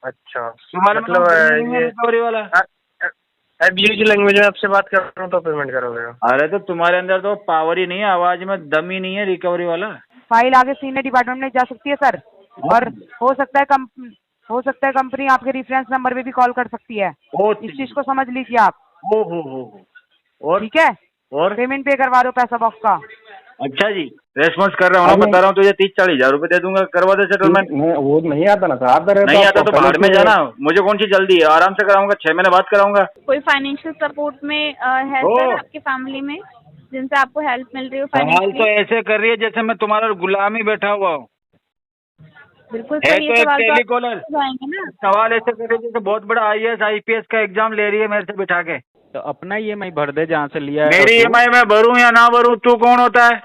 अच्छा, तुम्हारे मतलब ये ये रिकवरी वाला। अब्यूज लैंग्वेज में आपसे बात कर रहा हूँ तो पेमेंट करोगे? अरे तो तुम्हारे अंदर तो पावर ही नहीं है, आवाज में दम ही नहीं है रिकवरी वाला। फाइल आगे सीनियर डिपार्टमेंट में जा सकती है सर। और हो सकता है कंपनी आपके रेफरेंस नंबर पे भी कॉल कर सकती है। ओ इस चीज को समझ लीजिए आप। हो। और ठीक है, पेमेंट पे करवा दो पैसा बॉक्स का। अच्छा जी, रेस्पॉन्स कर रहा हूँ ना, बता रहा हूँ तुझे 30-40 हजार रुपए दे दूंगा, करवा दे सेटलमेंट। वो नहीं आता ना साहब, नहीं आता तो बाहर में जाना, मुझे कौन सी जल्दी है, आराम से कराऊंगा, 6 महीने बाद कराऊंगा। कोई फाइनेंशियल सपोर्ट में है ओ सर आपकी फैमिली में जिनसे आपको हेल्प मिल रही हो सवाल तो फाइनेंशियली? ऐसे कर रही है जैसे मैं तुम्हारा गुलाम ही बैठा हुआ हूँ। बिल्कुल है सर, ये तो एक सवाल तो आप टेलीकॉलर। हो जाएंगे ना। सवाल ऐसे कर रही है जैसे बहुत बड़ा IAS IPS का एग्जाम ले रही है मेरे से बिठा के। तो अपना EMI भर दे जहाँ से लिया है। मेरी EMI मैं भरूं या ना भरूं, तू कौन होता है?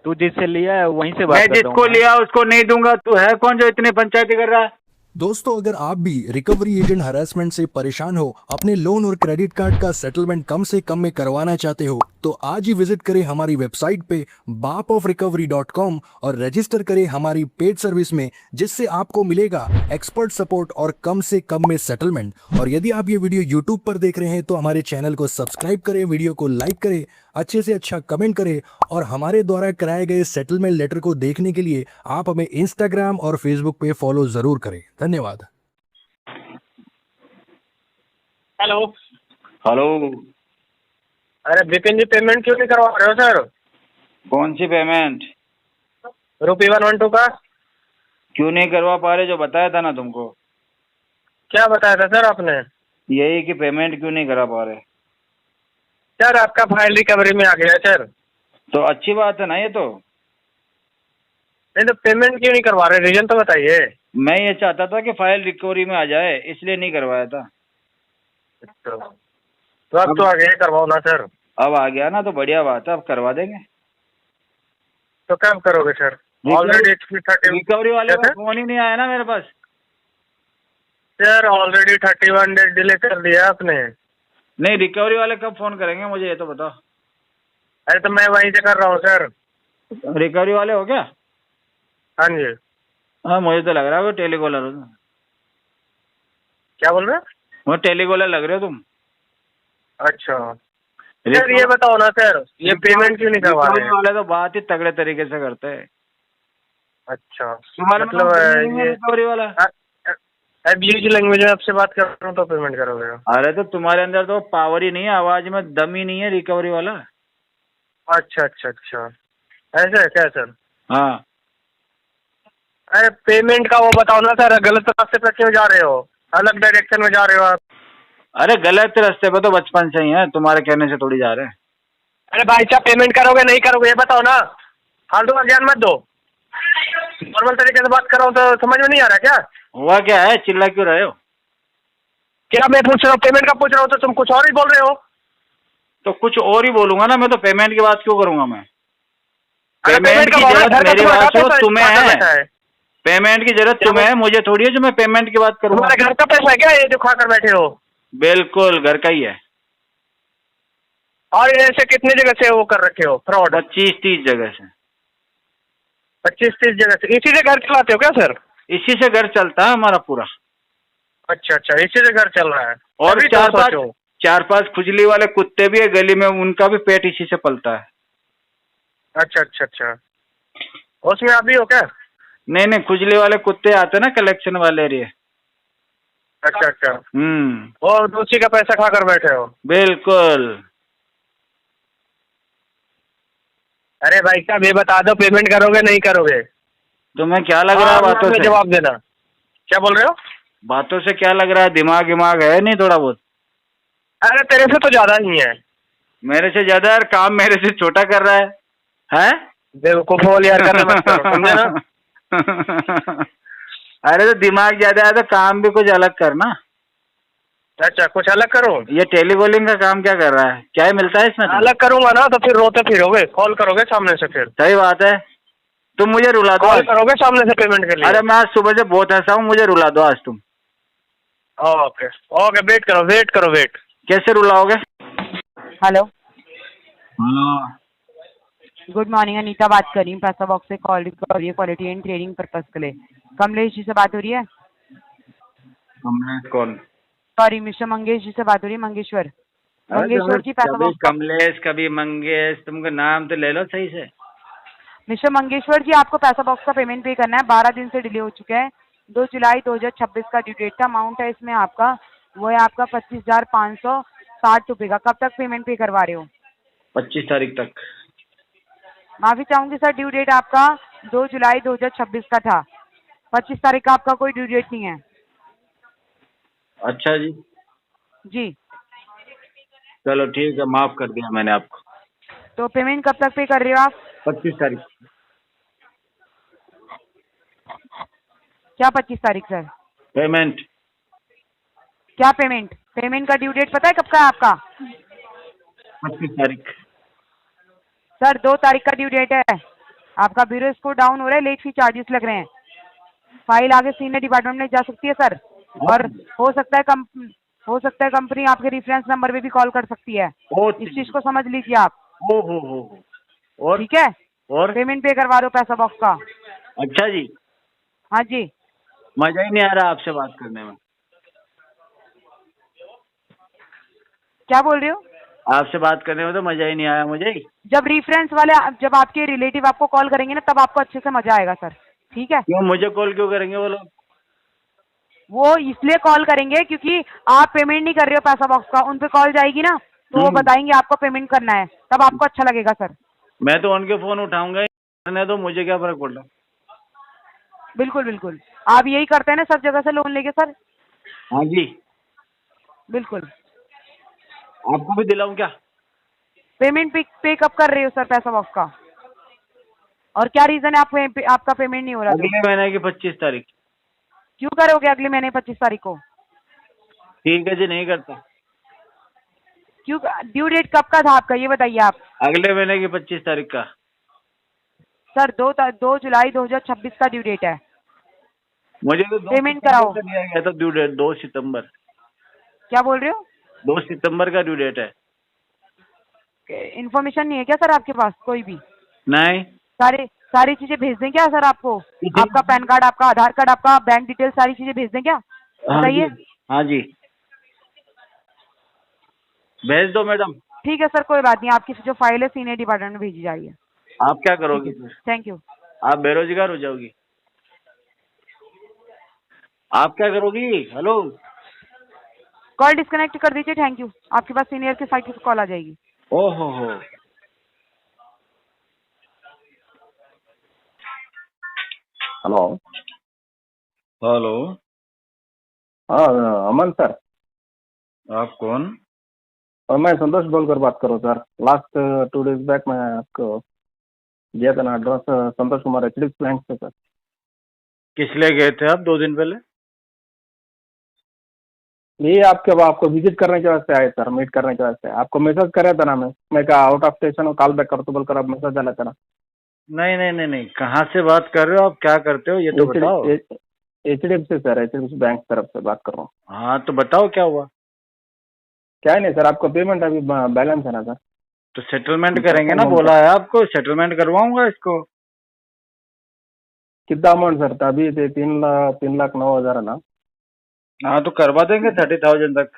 तू जिससे लिया है वहीं से मैं बात कर रहा जिसको हूँ। लिया उसको नहीं दूंगा, तू है कौन जो इतनी पंचायती कर रहा है? दोस्तों, अगर आप भी रिकवरी एजेंट हरासमेंट से परेशान हो, अपने लोन और क्रेडिट कार्ड का सेटलमेंट कम से कम में करवाना चाहते हो, तो आज ही विजिट करें हमारी वेबसाइट पे bapofrecovery.com और रजिस्टर करें हमारी पेड सर्विस में, जिससे आपको मिलेगा एक्सपर्ट सपोर्ट और कम से कम में सेटलमेंट। और यदि आप ये वीडियो यूट्यूब पर देख रहे हैं तो हमारे चैनल को सब्सक्राइब करें, वीडियो को लाइक करें, अच्छे से अच्छा कमेंट करें, और हमारे द्वारा कराए गए सेटलमेंट लेटर को देखने के लिए आप हमें इंस्टाग्राम और फेसबुक पे फॉलो जरूर करें। धन्यवाद। हेलो। हेलो। अरे विपिन जी, पेमेंट क्यों नहीं करवा रहे हो सर? कौन सी पेमेंट? रुपी 112 का। क्यों नहीं करवा पा रहे? जो बताया था ना तुमको। क्या बताया था सर आपने? यही कि पेमेंट क्यों नहीं करा पा रहे। सर आपका फाइल रिकवरी में आ गया है सर। तो अच्छी बात है ना ये तो। नहीं तो पेमेंट क्यों नहीं करवा रहे, रीजन तो बताइए। मैं ये चाहता था कि फाइल रिकवरी में आ जाए, इसलिए नहीं करवाया था। तो अब तो आ गया, करवाओ ना सर। अब आ गया ना तो बढ़िया बात है, अब करवा देंगे। तो कब करोगे सर? ऑलरेडी रिकवरी वाले का फोन ही नहीं आया ना मेरे पास। सर ऑलरेडी 31 डेज डिले कर दिया आपने। नहीं, रिकवरी वाले कब फोन करेंगे मुझे ये तो बताओ। अरे तो मैं वहीं से कर रहा हूँ सर। रिकवरी वाले हो क्या? हाँ जी। हाँ, मुझे तो लग रहा है वो टेलीकॉलर हो। क्या बोल रहे हो? वो टेलीकॉलर लग रहे हो तुम। अच्छा सर, ये बताओ ना सर, ये पेमेंट क्यों नहीं करवा रहे हैं? वाले तो बात ही तगड़े तरीके से करते हैं। अच्छा, मतलब ये रिकवरी वाला। अब्यूज लैंग्वेज में आपसे बात कर रहा हूँ तो पेमेंट करोगे? अरे तो तुम्हारे अंदर तो पावर ही नहीं है, आवाज में दम ही नहीं है रिकवरी वाला। अच्छा अच्छा अच्छा, ऐसा है क्या सर? हाँ। अरे पेमेंट का वो बताओ ना सर, गलत रास्ते पे क्यों जा रहे हो? अलग डायरेक्शन में जा रहे हो आप। अरे गलत रास्ते पे तो बचपन से ही है, तुम्हारे कहने से थोड़ी जा रहे हैं। अरे भाई साहब, पेमेंट करोगे नहीं करोगे ये बताओ ना। फालतू का ज्ञान मत दो, नॉर्मल तरीके से बात कर रहा हूँ तो समझ में नहीं आ रहा क्या? हुआ क्या है, चिल्ला क्यों रहे हो? क्या मैं पूछ रहा हूँ, पेमेंट का पूछ रहा हूँ तो तुम कुछ और ही बोल रहे हो। तो कुछ और ही बोलूंगा ना, मैं तो पेमेंट की बात क्यों करूंगा मैं? अरे पेमेंट की जरूरत मेरी बात हो तुम्हें है, पेमेंट की जरूरत तुम्हें है, मुझे थोड़ी है जो मैं पेमेंट की बात करूंगा। तुम्हारे घर का पैसा है क्या ये जो खा कर बैठे हो? बिल्कुल घर का ही है। और ऐसे कितनी जगह से वो कर रखे हो फ्रॉड? 25-30 जगह से। 25-30 जगह से? इसी से घर चलाते हो क्या सर? इसी से घर चलता है हमारा पूरा। अच्छा अच्छा, इसी से घर चल रहा है। और 4-5 खुजली वाले कुत्ते भी है गली में, उनका भी पेट इसी से पलता है। अच्छा अच्छा अच्छा, उसमें आप भी हो क्या? नहीं नहीं, खुजली वाले कुत्ते आते ना कलेक्शन वाले एरिया। अच्छा अच्छा। और उसी का पैसा खा कर बैठे हो? बिल्कुल। अरे भाई साहब ये बता दो, पेमेंट करोगे नहीं करोगे? तुम्हें क्या लग रहा है बातों से? जवाब देना। क्या बोल रहे हो? बातों से क्या लग रहा है? दिमाग है नहीं थोड़ा बहुत? अरे तेरे से तो ज्यादा ही है। मेरे से ज्यादा यार, काम मेरे से छोटा कर रहा है? बेवकूफ बोल यार, करना मत करो, समझे ना? अरे तो दिमाग ज्यादा है तो काम भी कुछ अलग करना। अच्छा, कुछ अलग करो। ये टेलीकॉलिंग का काम क्या कर रहा है? क्या ही मिलता है इसमें? अलग करूंगा ना तो फिर रोते फिरोगे, कॉल करोगे सामने से। फिर सही बात है, तुम मुझे रुला दो। कॉल करोगे सामने से पेमेंट के लिए? अरे मैं आज सुबह से बहुत हंसा हूँ, मुझे रुला दो आज तुम। ओके ओके, वेट करो। कैसे रुलाओगे? Hello, hello. Good morning, Anita बात कर रही हूँ पैसा बॉक्स से। Call record quality and training purpose के लिए। कमलेश जी से बात हो रही है? कमलेश कौन? सॉरी मिस्टर मंगेश जी से बात हो रही है, मंगेश्वर। अरे मंगेश्वर जी पैसा कभी बॉक्स। कमलेश कभी मंगेश, तुमको नाम तो ले लो सही से। मिस्टर मंगेश्वर जी, आपको पैसा बॉक्स का पेमेंट पे करना है। 12 दिन से डिले हो चुका है। 2 जुलाई 2026 का ड्यू डेट था। अमाउंट है इसमें आपका, वो है आपका 25,560 रुपये का। कब तक पेमेंट पे करवा रहे हो? 25 तारीख तक। माफी चाहूंगी सर, ड्यू डेट आपका 2 जुलाई 2026 का था। 25 तारीख का आपका कोई ड्यू डेट नहीं है। अच्छा जी, जी, चलो ठीक है, माफ कर दिया मैंने आपको। तो पेमेंट कब तक पे कर रहे हो आप? 25 तारीख। क्या 25 तारीख सर? पेमेंट। क्या पेमेंट? पेमेंट का ड्यू डेट पता है कब का है आपका? 25 तारीख। सर 2 तारीख का ड्यू डेट है आपका। ब्यूरो स्कोर डाउन हो रहा है, लेट फी चार्जेस लग रहे हैं। फाइल आगे सीनियर डिपार्टमेंट में जा सकती है सर, और हो सकता है कंपनी आपके रेफरेंस नंबर पे भी कॉल कर सकती है। इस चीज को समझ लीजिए आप। हो। और ठीक है, और पेमेंट पे करवा दो पैसा बॉक्स का। अच्छा जी, हाँ जी। मजा ही नहीं आ रहा आपसे बात करने में। क्या बोल रहे हो? आपसे बात करने में तो मजा ही नहीं आया मुझे। जब रेफरेंस वाले, जब आपके रिलेटिव आपको कॉल करेंगे ना, तब आपको अच्छे से मजा आएगा सर। ठीक है, क्यों मुझे कॉल क्यों करेंगे वो लोग? वो इसलिए कॉल करेंगे क्योंकि आप पेमेंट नहीं कर रहे हो पैसा बॉक्स का। उन पे कॉल जाएगी ना, तो वो बताएंगे आपको पेमेंट करना है, तब आपको अच्छा लगेगा सर। मैं तो उनके फोन उठाऊंगा ही नहीं, तो मुझे क्या फर्क पड़ रहा। बिल्कुल बिल्कुल, आप यही करते हैं ना सब जगह से लोन लेके सर? हाँ जी। बिल्कुल। आपको भी दिलाऊं क्या? पेमेंट पे कब कर रहे हो सर पैसा बॉक्स का? और क्या रीजन है आपका पेमेंट नहीं हो रहा? अगले महीने की 25 तारीख। क्यों करोगे अगले महीने 25 तारीख को? ठीक है जी, नहीं करता। क्यों? ड्यू डेट कब का था आपका, ये बताइए आप। अगले महीने की 25 तारीख का। सर 2 जुलाई 2026 का ड्यू डेट है। मुझे तो पेमेंट कराओ। दिया गया था ड्यू डेट 2 सितंबर। क्या बोल रहे हो? 2 सितंबर का ड्यू डेट है। इन्फॉर्मेशन नहीं है क्या सर आपके पास कोई भी? नहीं। सारी चीजें भेज दें क्या सर आपको? आपका पैन कार्ड, आपका आधार कार्ड, आपका बैंक डिटेल, सारी चीजें भेज दें क्या? बताइए। हाँ जी, भेज दो मैडम। ठीक है सर, कोई बात नहीं, आपकी जो फाइल है सीनियर डिपार्टमेंट में भेजी जाएगी। आप क्या करोगी? Thank you. आप बेरोजगार हो जाओगी। आप क्या करोगी? हेलो, कॉल डिस्कनेक्ट कर दीजिए। Thank you. आपके पास सीनियर की साइट से कॉल आ जाएगी। ओहो हो। हेलो। हेलो, हाँ अमन सर, आप कौन? और मैं संतोष बोलकर बात करूँ सर। लास्ट 2 डेज बैक मैं आपको दिया था ना address, Santosh Kumar HDFC bank से सर। किस लिए गए थे आप 2 दिन पहले? ये आपको विजिट करने के वास्ते आए सर, मीट करने के वास्ते। आपको मैसेज कराया था ना मैं कहा आउट ऑफ स्टेशन हूँ, कॉल बैक कर तो बोलकर आप मैसेज डाला था ना। नहीं, कहाँ से बात कर रहे हो आप? क्या करते हो ये तो बताओ। एचडीएफसी सर, एचडीएफसी बैंक तरफ से बात कर रहा हूँ। हाँ तो बताओ क्या हुआ? क्या नहीं सर, आपको पेमेंट अभी बैलेंस है ना सर? तो सेटलमेंट करेंगे ना, बोला है आपको, सेटलमेंट करवाऊंगा इसको। कितना अमाउंट सर था? अभी 3,09,000 है ना? हाँ तो करवा देंगे 30,000 तक।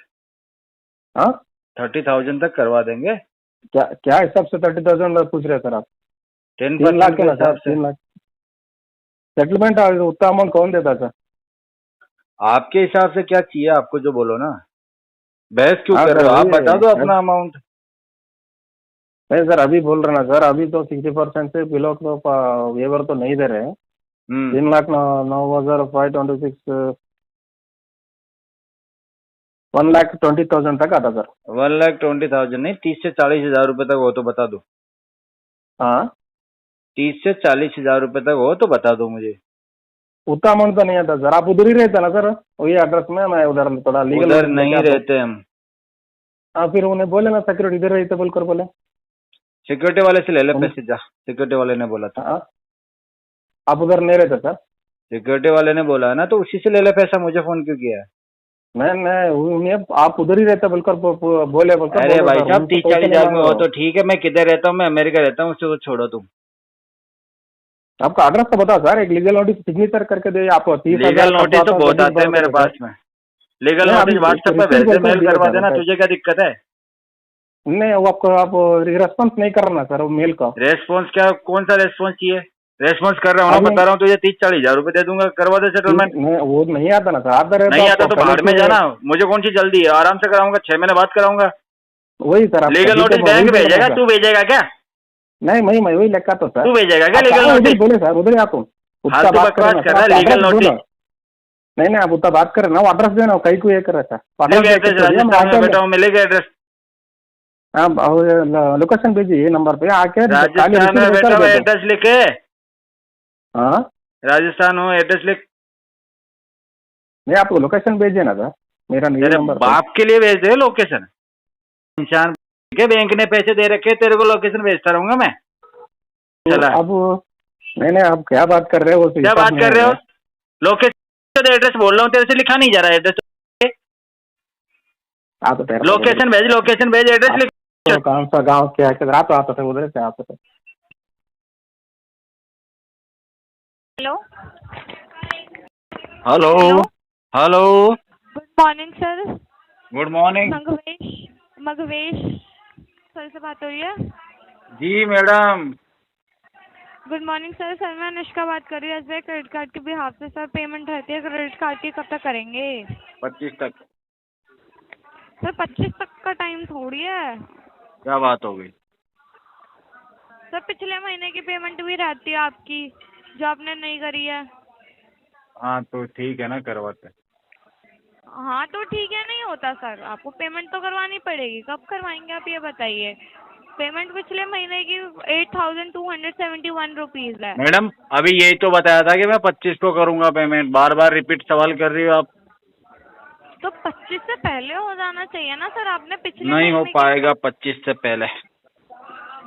हाँ 30,000 तक करवा देंगे। क्या हिसाब से 30,000 पूछ रहे हैं सर आप? 10% 3 लाख के है ना हिसाब सर? से। 3 लाख सेटलमेंट उतना अमाउंट कौन देता सर? आपके हिसाब से क्या चाहिए आपको, जो बोलो ना। बहस क्यों हाँ कर रहे हो? सर, आप अभी बता दो अपना अमाउंट। नहीं सर, अभी बोल रहे ना सर, अभी तो 60% से बिलो तो वेवर तो नहीं दे रहे हैं। 3,09,526 1,20,000 तक आता सर। 1,20,000 नहीं, 30 से 40,000 रुपए तक हो तो बता दो। हाँ 30 से 40,000 रुपए तक हो तो बता दो मुझे। उतना अमाउंट तो नहीं आता सर। आप उधर ही रहते ना सर, वही एड्रेस में? मैं उधर थोड़ा लीगल उधर नहीं रहते हम। हाँ फिर उन्हें बोले ना सिक्योरिटी इधर रहते बोलकर बोले। सिक्योरिटी वाले से ले ले पैसे, जा। सिक्योरिटी वाले ने बोला था। हाँ आप उधर नहीं रहते सर? सिक्योरिटी वाले ने बोला है ना, तो उसी से ले ले पैसा। मुझे फोन क्यों किया है? मैं आप उधर ही रहते बोलकर बोले बोलकर। अरे भाई साहब, 30-40,000 में हो तो ठीक है। मैं किधर रहता हूँ? मैं अमेरिका रहता हूँ, उससे तो छोड़ो तुम। आपका एड्रेस तो बताओ सर, एक लीगल नोटिस सिग्नेचर करके दे। आप 30,000 लीगल नोटिस तो बहुत आते हैं मेरे पास में। लीगल नहीं, नोटिस अभी व्हाट्सएप पे रिसीव भेज दे, करके मेल दिया करवा था, देना, बताइए। तुझे क्या दिक्कत है? नहीं वो आपको आप रिस्पॉन्स नहीं कर रहा ना सर वो मेल का। रेस्पॉन्स क्या, कौन सा रेस्पॉन्स चाहिए? रेस्पॉन्स कर रहा हूँ ना, अभी बता रहा हूँ तुझे 30-40 हजार रुपए दे दूंगा, करवा दे सेटलमेंट। नहीं, वो नहीं आता ना सर, आता रहे नहीं आता आपको तो पहले बाहर में से- जाना, मुझे कौन सी जल्दी है, आराम से कराऊंगा, 6 महीने बाद कराऊंगा। वही सर आप लीगल नोटिस बैंक भेजेगा, तू भेजेगा क्या? नहीं मैं वही लिखा तो सर। तू भेजेगा क्या आप लीगल कहाँ उधर नोटिस? बोले सर, उधर ही आपको उतना फालतू बात बकवास करना कर सर, रहा है, आप लीगल address दो नोटिस। ना। नहीं आप उतना बात कर ना, वो एड्रेस देना, कहीं को ये कर रहा था मिलेगा एड्रेस, राजस्थान में बैठा हूँ, मिलेगा एड्रेस। हाँ लोकेशन भेजिए नंबर पे आके खाली राजस्थान receipt में देकर बैठा हूँ, दे दो। एड्रेस लिखे। हाँ राजस्थान हूँ, एड्रेस लिख। नहीं आपको लोकेशन भेजिए ना सर, मेरा नहीं तेरे नंबर पे। बाप के लिए भेज दे लोकेशन। इंसान के बैंक ने पैसे दे रखे, तेरे को लोकेशन भेजता रहूंगा मैं। चला अब नहीं आप क्या बात कर रहे हो, उस क्या हिसाब बात में कर रहे हो? है। लोकेशन एड्रेस बोल रहा हूँ, तेरे से लिखा नहीं जा रहा एड्रेस। आप तो तेरा लोकेशन भेज, लोकेशन भेज, एड्रेस लिख। तो कौन सा गाँव क्या है, किधर आप आते थे, उधर से आते थे। Hello. Hello hello, good morning sir. Good morning. Magvesh sir से बात हो रही है? जी madam. Good morning sir. Sir मैं अनुष्का बात कर रही हूँ एसबीआई क्रेडिट कार्ड के बिहाफ से। सर पेमेंट रहती है क्रेडिट कार्ड की, कब तक करेंगे? 25 तक। सर 25 तक का टाइम थोड़ी है। क्या बात हो गई? सर पिछले महीने की पेमेंट भी रहती है आपकी, जो आपने नहीं करी है। हाँ तो ठीक है ना, करवाते। हाँ तो ठीक है, नहीं होता सर, आपको पेमेंट तो करवानी पड़ेगी। कब करवाएंगे आप ये बताइए? पेमेंट पिछले महीने की 8,271 रुपीज़ है। मैडम अभी यही तो बताया था कि मैं 25 को करूंगा पेमेंट, बार बार रिपीट सवाल कर रही हो आप। तो 25 से पहले हो जाना चाहिए ना सर, आपने पिछले नहीं हो महीने की- पाएगा 25 से पहले।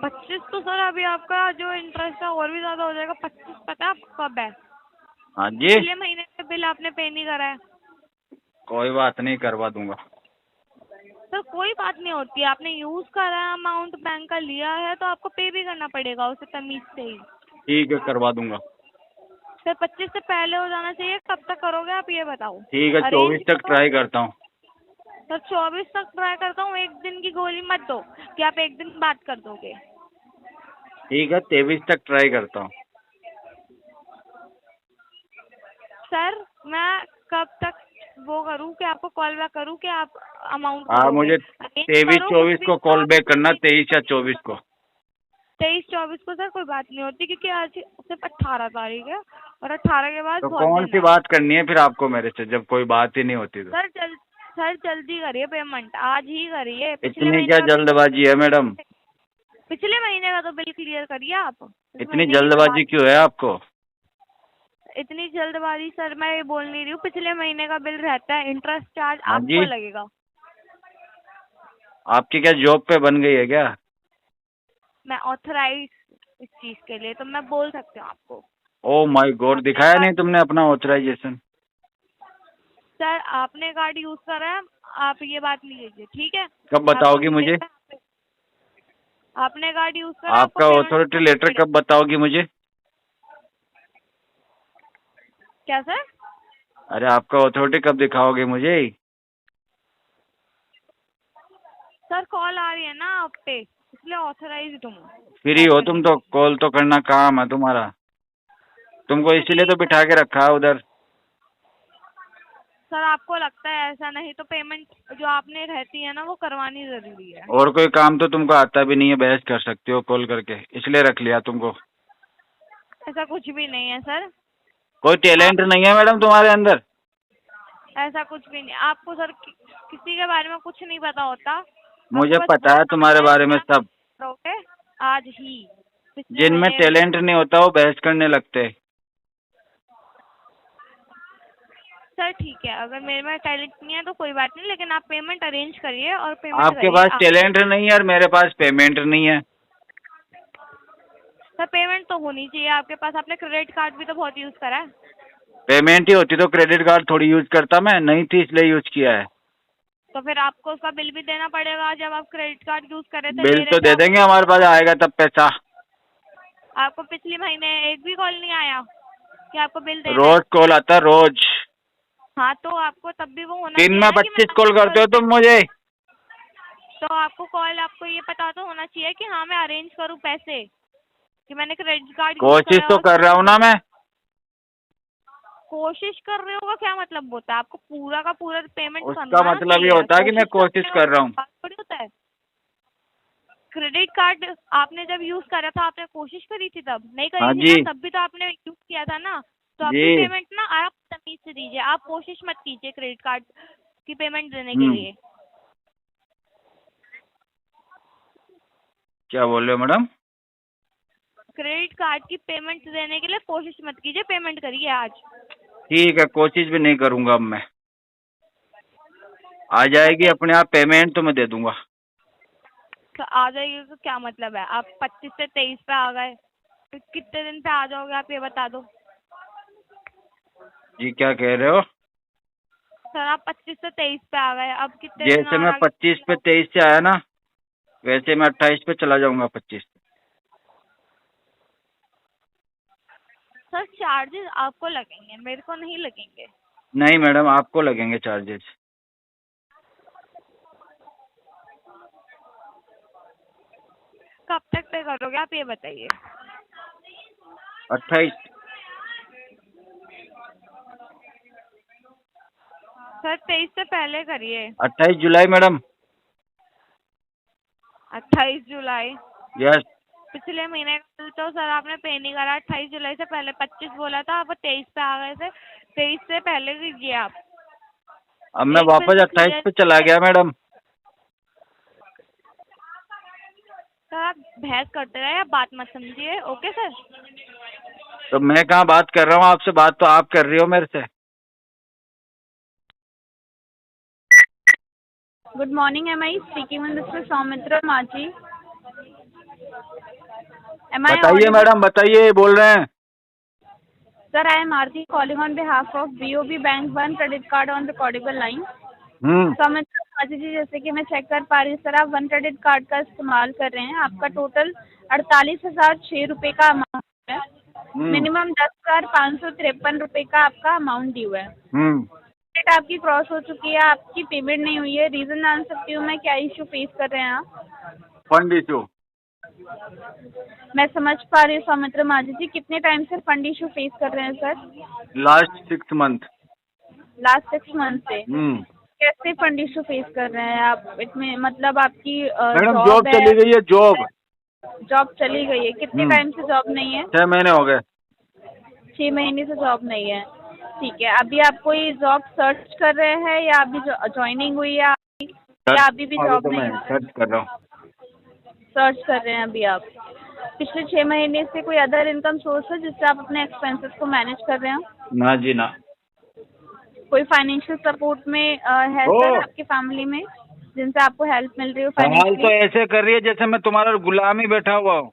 25 तो सर अभी आपका जो इंटरेस्ट है और भी ज्यादा हो जाएगा। 25 पता है आपको कब है? हाँ जी, पिछले महीने का बिल आपने पे नहीं करा है। कोई बात नहीं, करवा दूंगा। सर कोई बात नहीं होती है, आपने यूज करा है, अमाउंट बैंक का लिया है तो आपको पे भी करना पड़ेगा उसे तमीज से ही। ठीक है, करवा दूंगा। सर 25 से पहले हो जाना चाहिए। कब तक करोगे आप ये बताओ? ठीक है, 24 तक ट्राई करता हूँ। सर 24 तक ट्राई करता हूँ। एक दिन की गोली मत दो कि आप एक दिन बात कर दोगे। ठीक है, 23 तक ट्राई करता हूँ। सर मैं कब तक वो करूँ कि आपको कॉल बैक करूँ कि आप अमाउंट हाँ मुझे 23-24 को कॉल बैक करना, 23 या 24 को। 23-24 को सर कोई बात नहीं होती, क्योंकि आज सिर्फ 18 तारीख है और 18 के बाद तो बहुत कौन दिन सी है। बात करनी है फिर आपको मेरे से, जब कोई बात ही नहीं होती तो? सर जल्दी करिए पेमेंट, आज ही करिए। पिछले इतनी महीने क्या का जल्दबाजी है मैडम? पिछले महीने का तो बिल क्लियर करिए आप। इस इतनी महीने की जल्दबाजी क्यों है आपको? इतनी जल्दबाजी सर मैं ये बोल नहीं रही हूँ। पिछले महीने का बिल रहता है, इंटरेस्ट चार्ज हाँ आपको जी। लगेगा। आपकी क्या जॉब पे बन गई है क्या? मैं ऑथराइज इस चीज के लिए, तो मैं बोल सकती हूँ आपको। ओ माय गॉड, दिखाया नहीं तुमने अपना ऑथराइजेशन? सर आपने कार्ड यूज करा है, आप ये बात नहीं कीजिए, ठीक है? कब बताओगी मुझे? आपने कार्ड यूज करा, आपका अथॉरिटी लेटर कब बताओगी मुझे? क्या सर? अरे आपका अथॉरिटी कब दिखाओगे मुझे? सर कॉल आ रही है ना आप पे, इसलिए ऑथराइज हूँ। फ्री हो तुम तो कॉल तो करना काम है तुम्हारा, तुमको इसीलिए तो बिठा के रखा है उधर। सर आपको लगता है ऐसा, नहीं तो पेमेंट जो आपने रहती है ना वो करवानी जरूरी है। और कोई काम तो तुमको आता भी नहीं है, बहस कर सकती हो कॉल करके, इसलिए रख लिया तुमको। ऐसा कुछ भी नहीं है सर। कोई टैलेंट नहीं है मैडम तुम्हारे अंदर? ऐसा कुछ भी नहीं। आपको सर किसी के बारे में कुछ नहीं पता होता। मुझे आपको बस पता है तुम्हारे बारे में सब। करोगे आज ही। जिनमें टैलेंट नहीं होता वो बहस करने लगते हैं। सर ठीक है, अगर मेरे में टैलेंट नहीं है तो कोई बात नहीं, लेकिन आप पेमेंट अरेंज करिए और पेमेंट आपके पास टैलेंट नहीं है और मेरे पास पेमेंट नहीं है। सर पेमेंट तो होनी चाहिए आपके पास। आपने क्रेडिट कार्ड भी तो बहुत यूज करा है। पेमेंट ही होती तो क्रेडिट कार्ड थोड़ी यूज करता मैं, नहीं थी इसलिए यूज किया है। तो फिर आपको उसका बिल भी देना पड़ेगा जब आप क्रेडिट कार्ड यूज कर रहे थे। बिल तो दे देंगे, हमारे पास आएगा तब पैसा। आपको पिछले महीने एक भी कॉल नहीं आया कि आपको बिल देना है? रोज कॉल आता, रोज। हाँ तो आपको तब भी वो होना दिन चाहिए में ना कि 25 कॉल करते हो तुम मुझे। तो आपको कॉल, आपको ये पता तो होना चाहिए कि हाँ मैं अरेंज करूँ पैसे, कि मैंने क्रेडिट कार्ड यूज कोशिश करा तो और कर रहा हूँ ना मैं। कोशिश कर रहे हो का क्या मतलब होता है? आपको पूरा का पूरा पेमेंट उसका करवाना मतलब ये चाहिए। होता है कि मैं कोशिश कर रहा हूँ। बात थोड़ी होता है। क्रेडिट कार्ड आपने जब यूज करा था, आपने कोशिश करी थी? तब नहीं हाँ करी थी जी। ना, तब भी तो आपने यूज किया था ना। तो आपकी जी। पेमेंट ना आप तमीज से दीजिए, आप कोशिश मत कीजिए क्रेडिट कार्ड की पेमेंट देने के लिए। क्या बोल रहे हो मैडम? क्रेडिट कार्ड की पेमेंट देने के लिए कोशिश मत कीजिए, पेमेंट करिए आज। ठीक है, कोशिश भी नहीं करूंगा अब मैं। आ जाएगी अपने आप पेमेंट तो मैं दे दूंगा। तो आ जाएगी तो क्या मतलब है? आप 25 से 23 पे आ गए, तो कितने दिन पे आ जाओगे आप ये बता दो। जी क्या कह रहे हो? सर आप 25 से 23 पे आ गए, अब कितने दिन जैसे और मैं आगे 25 पे 23 से आया ना, वैसे मैं 28 पे चला जाऊंगा 25 पे। सर चार्जेस आपको लगेंगे, मेरे को नहीं लगेंगे। नहीं मैडम, आपको लगेंगे चार्जेस। कब तक पे करोगे आप ये बताइए। 28। सर 23 से पहले करिए। 28 जुलाई मैडम। 28 जुलाई? यस। पिछले महीने का बिल तो सर आपने पे नहीं करा। 28 जुलाई से पहले 25 बोला था, आप 23 पे आ गए थे। 23 से पहले दीजिए आप। अब मैं एक बिल वापस तो 28 क्लियर। पे चला गया मैडम। सर आप बहस करते रहे, आप बात मत समझिए। Okay sir. तो मैं कहाँ बात कर रहा हूँ आपसे, बात तो आप कर रही हो मेरे से। Good morning. Am I speaking with Mr. Soumitra Machi? Am I बताइए audible? मैडम, बताइए, बोल रहे हैं। Sir, I am Aarti calling on behalf of BOB Bank One Credit Card on recordable line. Soumitra माची जी, जैसे कि मैं चेक कर पा रही हूँ सर, आप वन क्रेडिट कार्ड का इस्तेमाल कर रहे हैं। आपका टोटल 48,006 रुपये का अमाउंट है। मिनिमम 10,553 रुपये का आपका अमाउंट ड्यू है। डेट आपकी क्रॉस हो चुकी है, आपकी पेमेंट नहीं हुई है। रीजन जान सकती हूँ मैं, क्या इशू फेस कर रहे हैं आप? Fund issue. मैं समझ पा रही हूँ सौमित्र माजी जी, कितने टाइम से फंड इशू फेस कर रहे हैं sir? Last 6 month. Last 6 month से। कैसे फंड इशू फेस कर रहे हैं आप? इसमें मतलब आपकी मैडम जॉब चली गई है। जॉब चली गई है? कितने टाइम से जॉब नहीं है? 6 महीने हो गए। 6 महीने से जॉब नहीं है। ठीक है, अभी आप कोई जॉब सर्च कर रहे हैं या अभी ज्वाइनिंग हुई है आपकी, या अभी भी जॉब नहीं है? सर्च कर रहा हूँ। सर्च कर रहे हैं अभी आप। पिछले 6 महीने से कोई अदर इनकम सोर्स है जिससे आप अपने एक्सपेंसेस को मैनेज कर रहे हो? ना जी ना। कोई फाइनेंशियल सपोर्ट में है सर आपकी फैमिली में, जिनसे आपको हेल्प मिल रही हो सवाल तो फाइनेंशियली? ऐसे कर रही है जैसे मैं तुम्हारा गुलाम ही बैठा हुआ हूँ।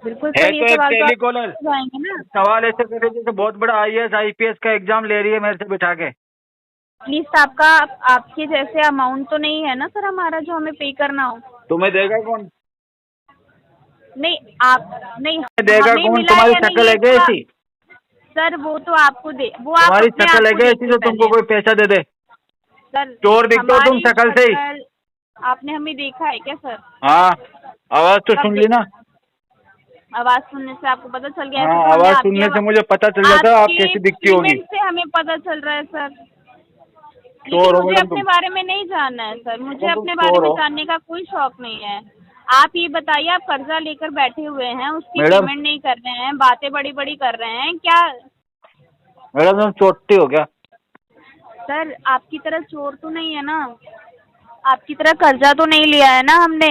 बिल्कुल है सर, ये तो एक सवाल तो टेलीकॉलर। आप जाएंगे ना। सवाल ऐसे कर रही है जैसे बहुत बड़ा IAS IPS का एग्जाम ले रही है मेरे से बिठा के। प्लीज आपका आपके जैसे अमाउंट तो नहीं है ना सर हमारा, जो हमें पे करना हो? तुम्हें देगा कौन? नहीं, आप नहीं, देगा हमें कौन? मिला तुम्हारी या नहीं शक्ल है ये क्या तो ऐसी? सर वो तो आपको दे, वो आप तुम्हारी अपने शक्ल है आप क्या को ऐसी जो देखिए तुमको पहले। कोई पैसा दे दे? सर चोर दिखते हो तुम हमारी शक्ल से ही। शक्ल आपने हमें देखा है क्या सर? हाँ, आवाज तो कब सुन ली ना। आवाज सुनने से आपको पता चल गया? हाँ, ऐसे तो हमें आवाज आपकी सुनने से मुझे पता चल जाता है आप आपकी कैसी दिखती होगी। पेमेंट से हमें पता चल रहा है सर। चोर लेकिन हो मुझे मैडम अपने तुम। बारे में नहीं जानना है सर, मुझे तुम अपने बारे चोर में हो। जानने का कोई शौक नहीं है। आप ये बताइए, आप कर्जा लेकर बैठे हुए हैं, उसकी मैडम। पेमेंट नहीं कर रहे हैं, बातें बड़ी बड़ी कर रहे हैं क्या? मैडम तुम चोटी हो क्या? सर आपकी तरह चोर तो नहीं है ना, आपकी तरह कर्जा तो नहीं लिया है ना हमने।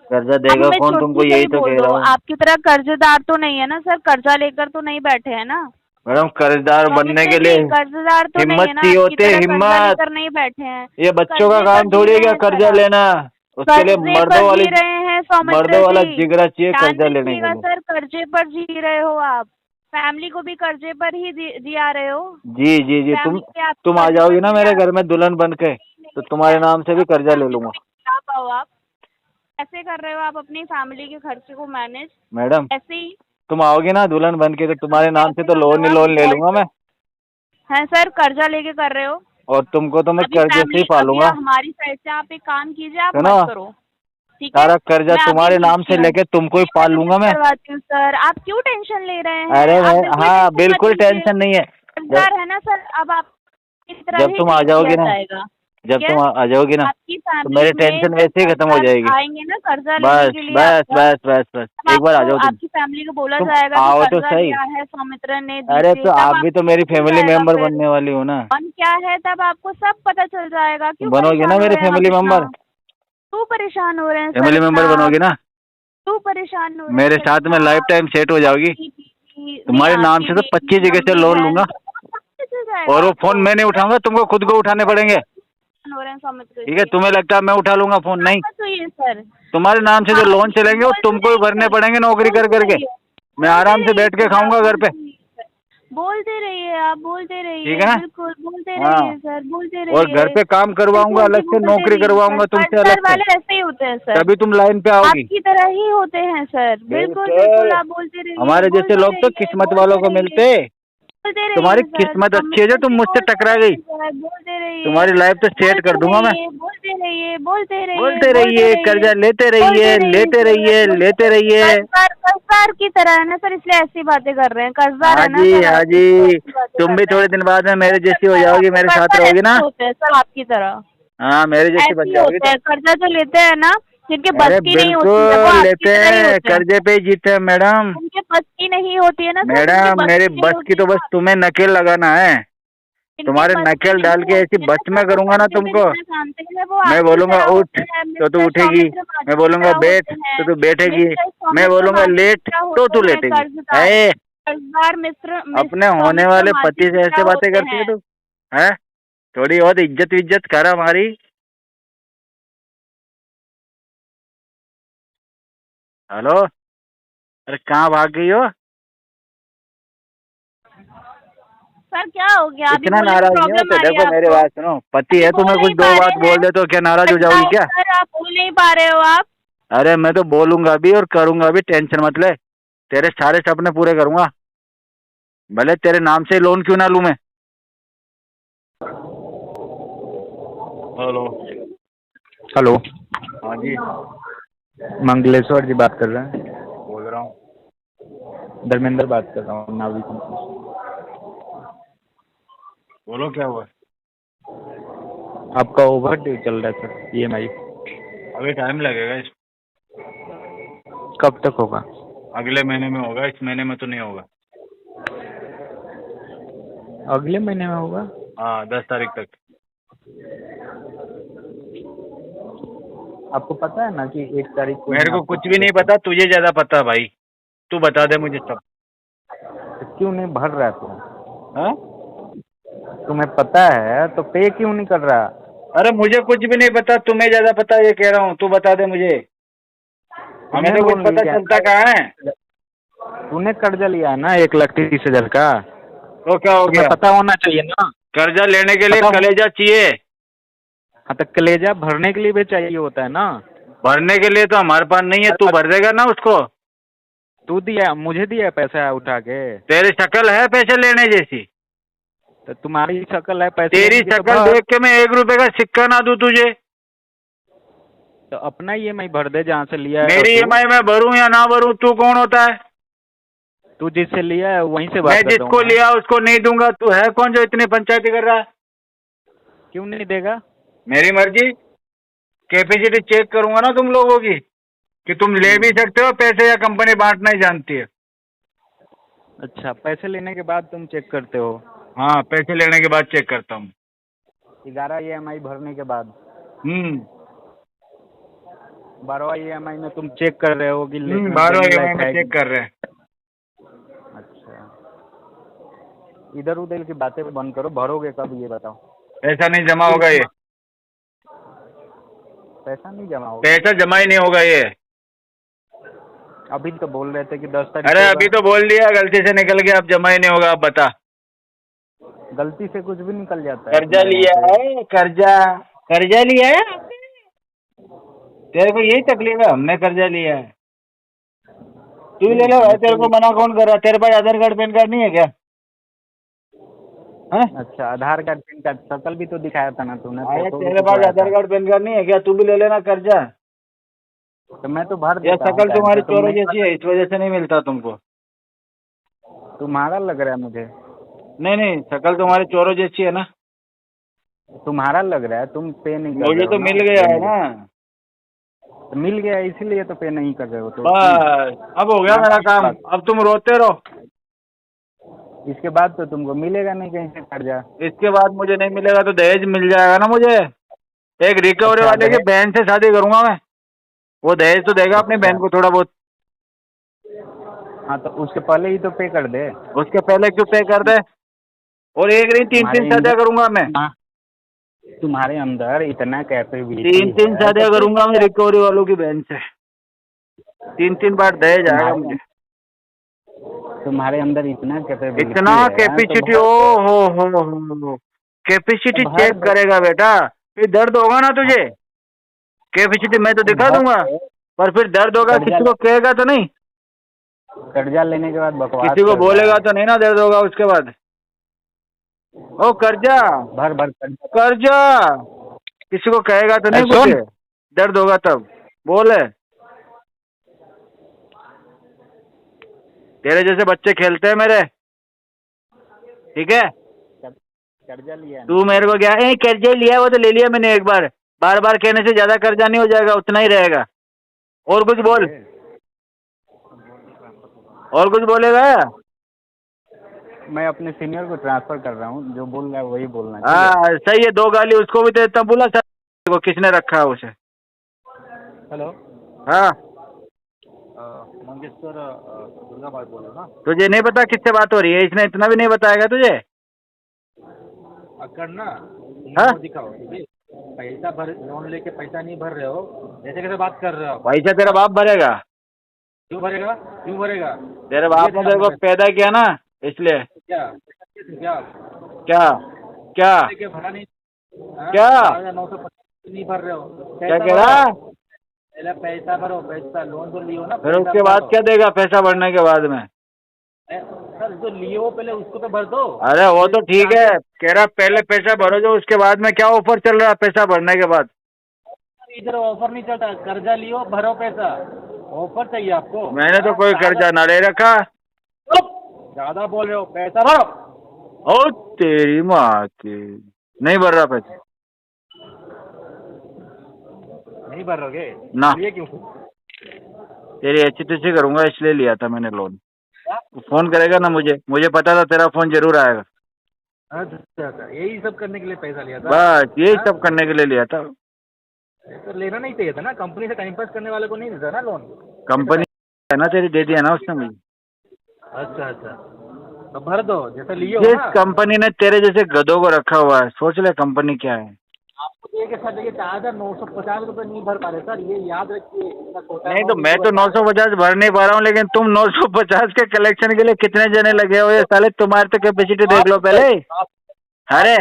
कर्जा अब देगा हमें कौन? छोटी तुमको से यही ही तो बोल कह दो, रहा हूँ। आपकी तरह कर्जदार तो नहीं है ना सर, कर्जा लेकर तो नहीं बैठे हैं ना। मैडम कर्जदार बनने के लिए कर्जदार तो नहीं हिम्मत है ना, चाहिए आपकी होती है, तरह कर्जा हिम्मत। लेकर नहीं बैठे हैं। ये बच्चों का कर्जे काम पर थोड़ी जी है क्या रहे हैं कर्जा सर आप। लेना। उसके लिए कर्जे पर जी रहे हैं सौमित्र मर्दों वाला जी। जिगरा चाहिए ध्यान कर्जा लेने के रखिएगा लिए। सर, कर्जे पर जी रहे हो आप, फैमिली को भी कर्जे पर ही जिया रहे हो। जी जी जी, फैमिली पे आप तुम आ कर्जे जाओगी पर ना मेरे जिया घर में दुल्हन बन के, तो तुम्हारे नाम से भी कर्जा ले लूंगा। क्या पाओ आप? ऐसे कर रहे हो आप अपनी फैमिली के खर्चे को मैनेज? मैडम ऐसे ही तुम आओगी ना दुल्हन बन के, तो तुम्हारे नाम से तो लोन ही लोन ले लूंगा मैं। हैं सर, कर्जा लेके कर रहे हो। और तुमको तो मैं अभी कर्जे से ही फैमिली, पालूंगा। अभी हमारी साइड से आप एक काम कीजिए, आप सुनो, मत करो, ठीक है। सारा कर्जा मैं अभी तुम्हारे नाम से भेजती हूँ। लेके तुमको ही पाल लूंगा मैं। करवाती हूँ सर, आप क्यों टेंशन ले रहे हैं? अरे आप मैं, बिल्कुल हाँ टेंशन मत बिल्कुल लीजिए। टेंशन नहीं है। कर्जदार है ना सर, अब आप इस तरह जब ही तुम आ डील जाओगी किया ना, जाएगा, जब ठीक तुम है? आ जाओगी ना, आपकी तो फैमिली मेरी में टेंशन जब वैसे ही खत्म हो कर्जदार जाएगी। आएंगे ना कर्जा लेने बस के लिए बस आपका, बस बस बस तब एक बार आ आपको जाओ तुम। आपकी फैमिली को बोला तुम जाएगा कि आओ तो कर्जा सही। लिया है सौमित्र ने, अरे दीजिए, तो तब आप भी तो आपको मेरी पता चल फैमिली जाएगा मेंबर फिर। बनने वाली हो ना। कौन क्या है तब आपको सब पता चल जाएगा। क्यों बनोगे ना परेशान हो मेरी रहे हैं आप फैमिली इतना? मेंबर? क्यों परेशान हो रहे हैं सर फैमिली मेंबर इतना? बनोगी ना? क्यों परेशान हो रहे हैं मेरे सर साथ में इतना? लाइफ टाइम सेट हो जाओगी। आपकी बीवी, तुम्हारे नहीं, नाम आपकी से तो बेटी, 25 जगह से मम्मी, लोन बहन, लूंगा, सब पता चल जाएगा और वो आपको। फोन मैं नहीं उठाऊंगा, तुमको खुद को उठाने पड़ेंगे। परेशान हो रहे हैं सौमित्र ठीक है, जी। तुम्हें लगता है मैं उठा लूंगा फोन? नहीं, मत होइए सर। तुम्हारे नाम से जो हाँ, लोन चलेंगे वो बोलते तुमको ही रहिए भरने सर, पड़ेंगे नौकरी कर बोलते करके। रहिए, मैं बोलते आराम से रहिए बैठ के सर, खाऊंगा आप घर पे। बोलते रहिए, आप बोलते रहिए, ठीक है ना? बिल्कुल बोलते हाँ, रहिए सर, बोलते रहिए। और घर पे काम करवाऊंगा बिल्कुल जी, अलग से, बोलते नौकरी रहिए करवाऊंगा सर। तुमसे कर्जदार अलग से, वाले ऐसे ही होते हैं सर, तभी तुम लाइन पे आओगी। आपकी तरह ही होते हैं सर। बिल्कुल बिल्कुल। बिल्कुल, आप बोलते रहिए, हमारे जैसे बोलते लोग तो रहिए, किस्मत बोलते वालों को रहिए, मिलते। बोलते तुम्हारी रहिए सर। किस्मत अच्छी है जो सौमित्र तुम जी मुझसे बोलते टकरा गई। रहिए सर, बोलते रहिए, तुम्हारी लाइफ तो सेट कर दूंगा मैं। बोलते रहिए, बोलते रहिए, बोलते बोलते रहिए, रहिए, कर्जा लेते बोलते रहिए, रहिए लेते सर, रहिए, बोलते लेते रहिए। रहिए। कर्जदार की तरह है ना सर, इसलिए ऐसी बातें कर रहे हैं। कर्जदार हाँ है ना जी, सर, हाँ आप इसलिए जी, ऐसी बातें तुम कर भी रहे थोड़े हैं। दिन बाद में मेरे हो जैसी हो सकता है जाओगी, आपको, मेरे साथ कर्जदार रहोगी ऐसे ना। ही होते हैं सर, आपकी तरह हाँ, मेरे जैसी ऐसे बन ही जाओगी होते तुम। हैं। कर्जा जो लेते हैं ना, जिनके बस अरे की नहीं होती है, वो बिल्कुल आपकी लेते तरह ही हैं, होते हैं। कर्जे पे ही जीते हैं मैडम। उनके बस की नहीं होती है ना सर, उनके मैडम बस मेरे की नहीं बस की होती तो है बस ना। तुम्हें नकेल लगाना है। जिनके तुम्हारे बस की नकेल डाल नहीं के ऐसी होती है ना बस सर, में वो करूंगा ना कर्जे पे तुमको। जितना जानते हैं वो मैं आपकी बोलूंगा तरह उठ होते हैं। तो तू मिस्टर उठेगी, सौमित्र मैं माझी की बोलूंगा तरह बैठ होते हैं। तो तू बैठेगी, मिस्टर मैं सौमित्र बोलूंगा माझी की लेट तरह तो होते तू हैं लेटेगी। कर्जदार। है कर्जदार मिस्टर अपने होने सौमित्र वाले माझी पति की से ऐसे तरह बातें होते करती है हैं। तू? है थोड़ी बहुत इज्जत विज्जत कर हमारी। हेलो, अरे कहाँ भाग गई हो? सर क्या हो गया? अभी इतना बोलने में नाराज नहीं प्रॉब्लम होते। आ रही है देखो मेरी आपको? बात सुनो, पति अभी है, बोल तुम्हें कुछ नहीं दो पा बात रहे बोल हैं? दे तो क्या नाराज हो जाओगी बताओ क्या? सर, आप बोल नहीं पा रहे हो आप? अरे मैं तो बोलूंगा भी और करूंगा भी, टेंशन मत ले। तेरे सारे सपने पूरे करूंगा, भले तेरे नाम से लोन क्यों ना लूं मैं। हेलो। हेलो, हाँ जी, मंगलेश्वर जी बात कर रहे हैं? बोल रहा हूँ। धर्मेंद्र बात कर रहा हूँ, नावी कंपनी से। बोलो क्या हुआ? आपका ओवर ड्यू चल रहा है सर, EMI। अभी टाइम लगेगा, इस कब तक होगा? अगले महीने में होगा, इस महीने में तो नहीं होगा। अगले महीने में होगा? हाँ, 10 तारीख तक। आपको पता है ना कि 1 तारीख को मेरे को कुछ भी नहीं पता, तुझे ज्यादा पता भाई। तू बता दे मुझे सब। तो क्यों नहीं भर रहा तू? हाँ? तुम्हें पता है तो पे क्यों नहीं कर रहा? अरे मुझे कुछ भी नहीं पता, तुम्हें ज्यादा पता ये कह रहा हूँ। तू बता दे मुझे, हमें तो कुछ पता चलता कहाँ है। तूने कर्जा लिया है ना 1,30,000 का, तो क्या हो तुम्हें गया? पता होना चाहिए ना। कर्जा लेने के लिए पता हो- कलेजा चाहिए। हाँ तो कलेजा भरने के लिए भी चाहिए होता है ना। भरने के लिए तो हमारे पास नहीं है, तू भर देगा ना उसको। तू दिया, मुझे दिया पैसा उठा के? तेरी शक्ल है पैसे लेने जैसी? तो तुम्हारी शक्ल है पैसे तेरी लेने की तो शक्ल भर। देख के मैं 1 रुपए का सिक्का ना दूं तुझे? तो अपना EMI भर दे जहाँ से लिया है। मेरी तो EMI मैं भरूं या ना भरूं, तू कौन होता है? तू जिससे लिया है वहीं से मैं बात कर रहा जिसको हूँ ना। लिया उसको नहीं दूंगा। तू है कौन जो इतनी पंचायती कर रहा है? क्यों नहीं देगा? मेरी मर्जी। कैपेसिटी चेक करूंगा ना तुम लोगों की, कि तुम ले भी सकते हो पैसे या कंपनी बांटना ही जानती है। अच्छा, पैसे लेने के बाद तुम चेक करते हो? हाँ, पैसे लेने के बाद चेक करता हूँ। 11 EMI भरने के बाद 12वां EMI में तुम चेक कर रहे हो कि 12 EMI में चेक कर रहे हैं। अच्छा, इधर उधर की बातें बंद करो। भरोगे कब ये बताओ? पैसा नहीं जमा होगा ये। पैसा नहीं जमा होगा? पैसा जमा ही नहीं होगा ये। अभी तो बोल रहे थे कि 10 तारीख अरे को अभी होगा। तो बोल दिया, गलती से निकल गया, अब जमा ही नहीं होगा। अब बता। गलती से कुछ भी निकल जाता है। कर्जा लिया है, कर्जा कर्जा लिया है। तेरे को यही तकलीफ है? हमने कर्जा लिया है, तू ले ले भाई। तेरे को मना कौन कर रहा? तेरे पास आधार कार्ड पैन कार्ड नहीं है क्या? हैं? अच्छा, आधार कार्ड पैन कार्ड शकल भी तो दिखाया था ना तूने, अरे फोटो भी तेरे पास खिंचवाया आधार था। कार्ड पैन कार्ड नहीं है क्या? तू भी ले लेना कर्जा। तो मैं तो भर या देता हूँ शक्ल टाइम तुम्हारी पे, तुम चोरों नहीं जैसी है, इस वजह से नहीं मिलता तुमको। तुम्हारा लग रहा है मुझे, नहीं नहीं, शक्ल तुम्हारी चोरों जैसी है ना। तुम्हारा लग रहा है, तुम पे नहीं कर मुझे रहे हो तो ना। मिल गया है ना। तो मिल गया इसीलिए तो पे नहीं कर रहे हो तो बस अब हो गया मेरा काम। अब तुम रोते रहो। इसके बाद तो तुमको मिलेगा नहीं कहीं से कर्जा। इसके बाद मुझे नहीं मिलेगा तो दहेज मिल जाएगा ना मुझे। एक रिकवरी अच्छा, वाले की दहेज। बहन से शादी करूंगा मैं। वो दहेज तो देगा अपनी बहन को थोड़ा बहुत। हाँ तो उसके पहले ही तो पे कर दे। उसके पहले क्यों पे कर दे? और एक नहीं, तीन तीन शादियां करूंगा मैं। तुम्हारे अंदर इतना कैपेबिलिटी तीन तीन है शादियां तो करूंगा मैं रिकवरी वालों की बहन से। तीन तीन बार दहेज आएगा मुझे। तुम्हारे अंदर इतना कैपेबिलिटी इतना है कैपेसिटी, तो हो कैपेसिटी भर चेक दो। करेगा बेटा। फिर दर्द होगा ना तुझे। कैपेसिटी मैं तो दिखा दूंगा, पर फिर दर्द होगा। कर्जा किसी को कहेगा तो नहीं, कर्जा लेने के बाद बकवास किसी को कर रहा बोलेगा है। तो नहीं ना दर्द होगा उसके बाद। ओ कर्जा, भर भर कर्जा। कर्जा किसी को कहेगा तो नहीं सुन। कुछ, दर्द होगा तब बोले। तेरे जैसे बच्चे खेलते हैं मेरे, ठीक है। कर्जा लिया तू मेरे को क्या कर्जा लिया? वो तो ले लिया मैंने एक बार। बार बार कहने से ज्यादा कर्जा नहीं हो जाएगा, उतना ही रहेगा। और कुछ बोल, और कुछ बोलेगा? मैं अपने सीनियर को ट्रांसफर कर रहा हूँ, जो बोल रहा है वही बोलना है, ठीक हाँ सही है, 2 गाली उसको भी देता। बोला सर को किसने रखा है उसे? है? हेलो, हाँ, मंगेशकर दुर्गा बात बोल रहे हो ना? तुझे नहीं पता किससे बात हो रही है? इसने इतना भी नहीं बताएगा तुझे? करना हाँ? दिखाओ, पैसा भर, लोन लेके पैसा नहीं भर रहे हो, ऐसे कैसे बात कर रहे हो? पैसा तेरा बाप भरेगा। क्यों भरेगा? क्यों भरेगा? तेरे बाप ने तेरे को पैदा किया ना, इसलिए। क्या क्या क्या क्या लेके भरा नहीं? क्या 950 नहीं भर रहे हो? क्या कह रहा? पहले पैसा भरो, पैसा लोन तो लियो ना। फिर उसके बाद क्या देगा पैसा भरने के बाद में? सर जो लियो पहले उसको तो भर दो। अरे वो तो ठीक है, कह रहा पहले पैसा भरो जो, उसके बाद में क्या ऑफर चल रहा है पैसा भरने के बाद? इधर ऑफर नहीं चलता, कर्जा लियो भरो पैसा, ऑफर चाहिए आपको? मैंने तो कोई कर्जा ना ले रखा। ज्यादा बोल रहे हो, पैसा भरो। ओ तेरी माँ की, नहीं भर रहा पैसा नहीं भरोगे ना। ये क्यों? तेरी HTC करूंगा इसलिए लिया था मैंने लोन। फोन करेगा ना मुझे पता था तेरा फोन जरूर आएगा। अच्छा, यही सब करने के लिए पैसा लिया था? बस यही सब करने के लिए लिया था। तो लेना नहीं चाहिए था ना, कंपनी से टाइम पास करने वाले को नहीं देता ना लोन। कंपनी है ना तेरी, दे दिया ना उसने मुझे। अच्छा अच्छा, तो भर दो जैसे लियो जिस ना। कंपनी ने तेरे जैसे गधों को रखा हुआ है, सोच ले कंपनी क्या है। आपको एक ऐसा देखिए 4,950 रुपये नहीं भर पा रहे सर, ये याद रखिए। नहीं तो मैं तो 950 भर नहीं पा रहा हूँ, लेकिन तुम 950 के कलेक्शन के लिए कितने जने लगे हुए साले? तुम्हारी तो कैपेसिटी देख लो पहले। अरे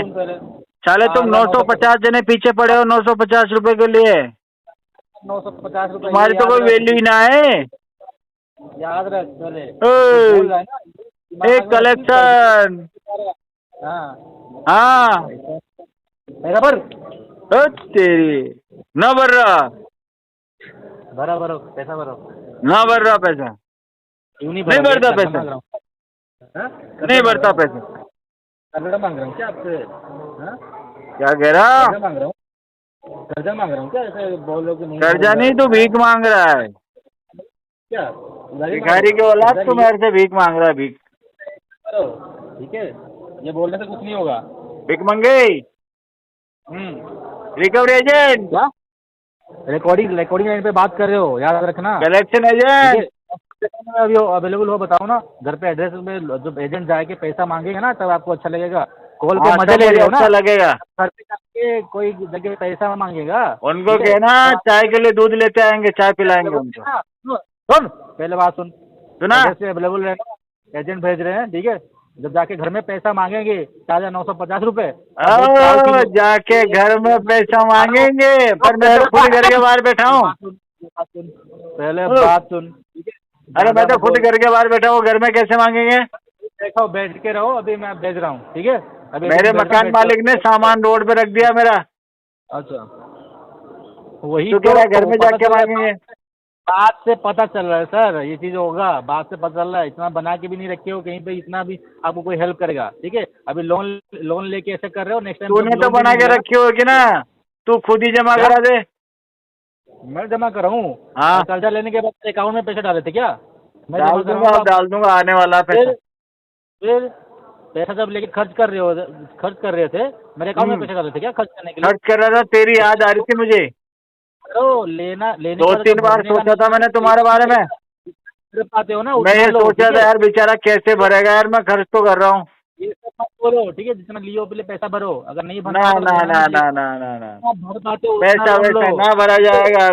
साले तुम 950 जने पीछे पड़े हो 950 रुपए के लिए। 950 रुपये तुम्हारी तो कोई वैल्यू ही ना है। याद रख पहले। ओए, बोल रहा है ना, एक कलेक्शन। हाँ हाँ पैसा भर। ओ तेरी, ना भर रहा, भरो भरो पैसा भरो। ना भर रहा पैसा, क्यों नहीं भरता पैसा, नहीं भरता पैसा। कर्जा मांग रहा हूँ क्या आपसे? हाँ? क्या कह रहा? कर्जा मांग रहा हूँ, कर्जा मांग रहा हूँ क्या? ऐसे बोलो कि नहीं कर्जा नहीं, तू भीख मांग रहा है। क्या भिखारी के औलाद तू मेरे से भीख मांग रहा है, भीख। करो, ठीक है, ये बोलने से कुछ नहीं होगा। भीख मंगे रिकवरी एजेंट, क्या रिकॉर्डिंग लाइन पे बात कर रहे हो, याद रखना। Collection agent. अभी अवेलेबल हो बताओ ना, घर पे एड्रेस में जो एजेंट जाके पैसा मांगेगा ना तब आपको अच्छा लगेगा। कॉल पे मजा ले रहे हो ना, अच्छा लगेगा। घर पे जाके कोई जगह पैसा मांगेगा, उनको कहना चाय के लिए दूध लेते आएंगे, चाय पिलाएंगे उनको। सुन पहले बात सुन, सुना? अवेलेबल रहना, एजेंट भेज रहे हैं, ठीक है। जब जाके घर में पैसा मांगेंगे 4,950 रुपए, जाके घर में पैसा मांगेंगे, पर मैं तो खुद घर के बाहर बैठा हूँ। पहले बात सुन, ठीक है। अरे मैं तो खुद घर के बाहर बैठा हूँ, घर में कैसे मांगेंगे? देखो बैठ के रहो, अभी मैं भेज रहा हूँ, ठीक है। अभी मेरे घर पे मकान बैठ- मालिक ने सामान रोड पे रख दिया मेरा। अच्छा, वही तो कह रहा है घर में पता जाके चल रहा है, मांगेंगे। बात से पता चल रहा है सर, ये चीज होगा, बात से पता चल रहा है। इतना बना के भी नहीं रखे हो कहीं पे, इतना भी आपको कोई हेल्प करेगा, ठीक है। अभी लोन लेके ऐसे कर रहे हो, नेक्स्ट टाइम तूने तो बना के रखी होगी ना, तू खुद ही जमा क्या? करा दे। मैं जमा कर रहा हूँ। हाँ। कर्जा लेने के बाद अकाउंट में पैसे डाले थे क्या? मैं डाल जमा कर रहा दूंगा, हूँ। अब डाल दूंगा आने वाला पैसा। फिर पैसा जब लेके खर्च कर रहे थे, मेरे अकाउंट में पैसे डाले थे क्या खर्च करने के लिए? खर्च कर रहा था, तेरी याद आ रही थी मुझे। लेने 2-3 बार सोचा था मैंने तुम्हारे बारे में। पाते हो ना, मैं ये उतना लो, सोचा ठीक था है? यार बेचारा कैसे भरेगा यार, मैं खर्च तो कर रहा हूँ। ये सब मत बोलो, ठीक है। जितना लियो पहले पैसा भरो, अगर नहीं ना भरना ना ना ना ना ना ना भर पाते हो उतना पैसा लोन वैसा लो। ना भरा जाएगा।